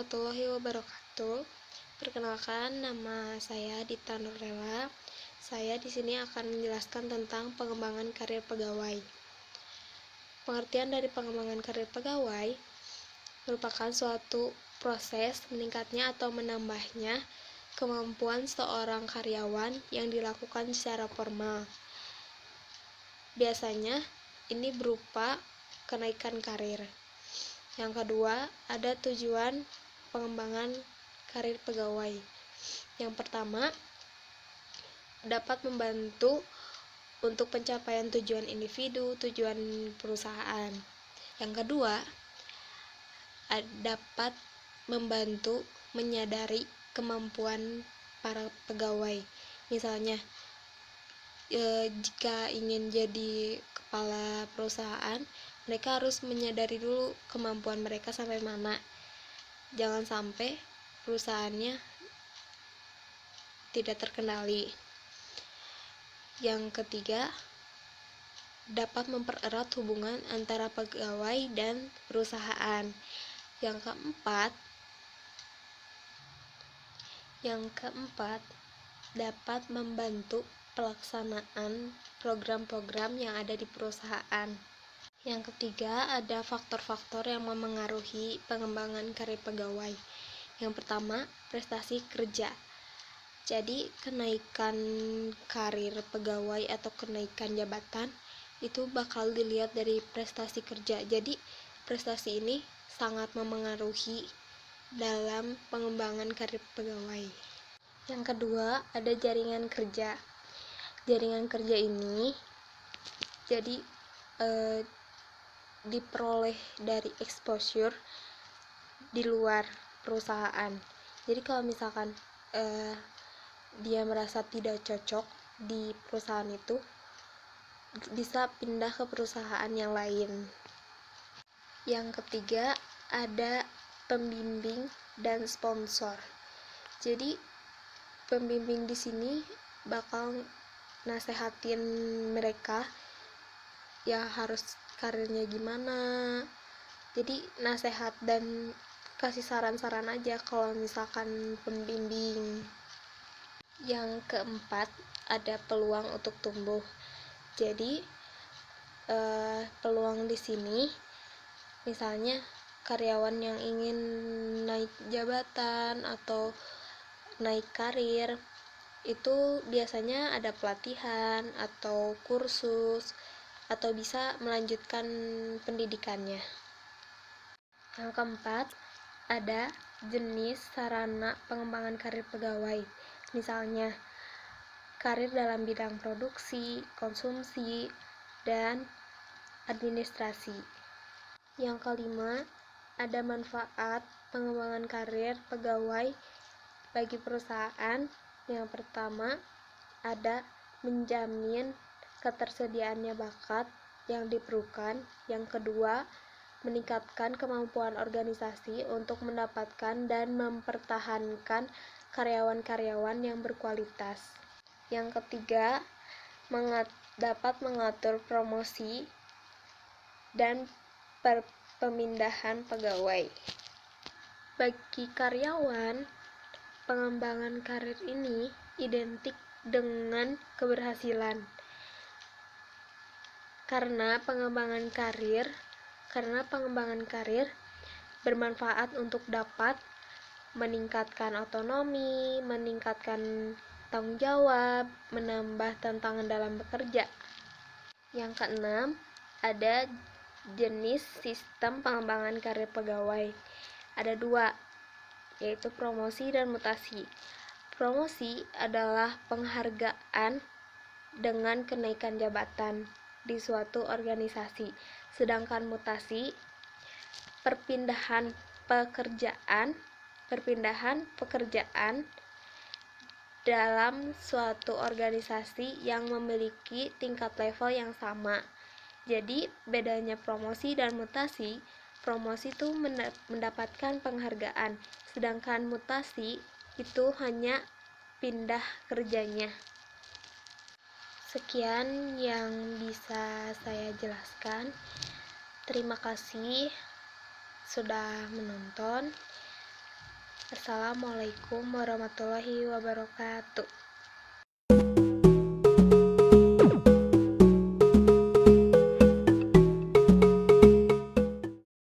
warahmatullahi wabarakatuh. Perkenalkan, nama saya Dita Nurlela. Saya di sini akan menjelaskan tentang pengembangan karir pegawai. Pengertian dari pengembangan karir pegawai merupakan suatu proses meningkatnya atau menambahnya kemampuan seorang karyawan yang dilakukan secara formal. Biasanya ini berupa kenaikan karir. Yang kedua, ada tujuan pengembangan karir pegawai. Yang pertama, dapat membantu untuk pencapaian tujuan individu, tujuan perusahaan. Yang kedua, dapat membantu menyadari kemampuan para pegawai. Misalnya, jika ingin jadi kepala perusahaan, mereka harus menyadari dulu kemampuan mereka sampai mana. Jangan sampai perusahaannya tidak terkendali. Yang ketiga, dapat mempererat hubungan antara pegawai dan perusahaan. Yang keempat, dapat membantu pelaksanaan program-program yang ada di perusahaan. Yang ketiga, ada faktor-faktor yang memengaruhi pengembangan karir pegawai. Yang pertama, prestasi kerja. Jadi, kenaikan karir pegawai atau kenaikan jabatan itu bakal dilihat dari prestasi kerja. Jadi, prestasi ini sangat memengaruhi dalam pengembangan karir pegawai. Yang kedua, ada jaringan kerja. Jaringan kerja ini jadi diperoleh dari exposure di luar perusahaan. Jadi kalau misalkan dia merasa tidak cocok di perusahaan itu, bisa pindah ke perusahaan yang lain. Yang ketiga, ada pembimbing dan sponsor. Jadi pembimbing di sini bakal nasehatin mereka ya harus karirnya gimana. Jadi nasehat dan kasih saran-saran aja kalau misalkan pembimbing. Yang keempat, ada peluang untuk tumbuh. Jadi peluang di sini misalnya karyawan yang ingin naik jabatan atau naik karir, itu biasanya ada pelatihan atau kursus atau bisa melanjutkan pendidikannya. Yang keempat, ada jenis sarana pengembangan karir pegawai. Misalnya, karir dalam bidang produksi, konsumsi, dan administrasi. Yang kelima, ada manfaat pengembangan karir pegawai bagi perusahaan. Yang pertama, ada menjamin ketersediaannya bakat yang diperlukan. Yang kedua, meningkatkan kemampuan organisasi untuk mendapatkan dan mempertahankan karyawan-karyawan yang berkualitas. Yang ketiga, dapat mengatur promosi dan pemindahan pegawai. Bagi karyawan, pengembangan karir ini identik dengan keberhasilan. Karena pengembangan karir bermanfaat untuk dapat meningkatkan otonomi, meningkatkan tanggung jawab, menambah tantangan dalam bekerja. Yang keenam, ada jenis sistem pengembangan karir pegawai. Ada dua, yaitu promosi dan mutasi. Promosi adalah penghargaan dengan kenaikan jabatan di suatu organisasi, sedangkan mutasi perpindahan pekerjaan dalam suatu organisasi yang memiliki tingkat level yang sama. Jadi bedanya promosi dan mutasi, promosi itu mendapatkan penghargaan, sedangkan mutasi itu hanya pindah kerjanya. Sekian yang bisa saya jelaskan. Terima kasih sudah menonton. Assalamualaikum warahmatullahi wabarakatuh.